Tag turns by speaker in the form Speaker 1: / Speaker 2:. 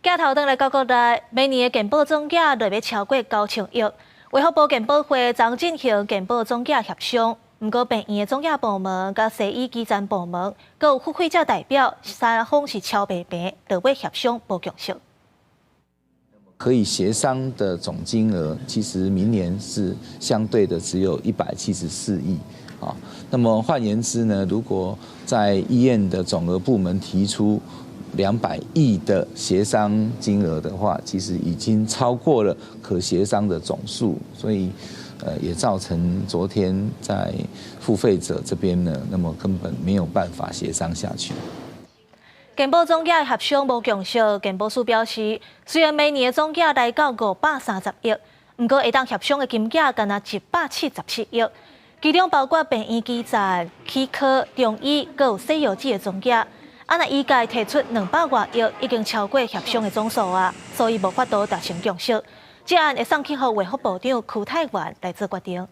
Speaker 1: 镜头转来到国内，每年的健保总价略要超过9000亿。卫福部健保会将进行健保总价协商，不过病院的总价部门、甲西医基层部门，佮有付费者代表，三方是超白平，略要协商无共识。
Speaker 2: 可以协商的总金额，其实明年是相对的只有174亿。啊，那么换言之呢，如果在医院的总额部门提出200亿的协商金额的话，其实已经超过了可协商的总数，所以也造成昨天在付费者这边呢，那么根本没有办法协商下去。
Speaker 1: 健保总价协商无共识，健保署表示，虽然每年的总价来到530亿，不过会当协商的金额仅177亿。其中包括病院基层、齿科、中医，佮有西药剂的总价。那医界提出200多亿，已经超过协商的总数啊，所以无法度达成共识。这案会送去予卫福部长邱泰源来做决定。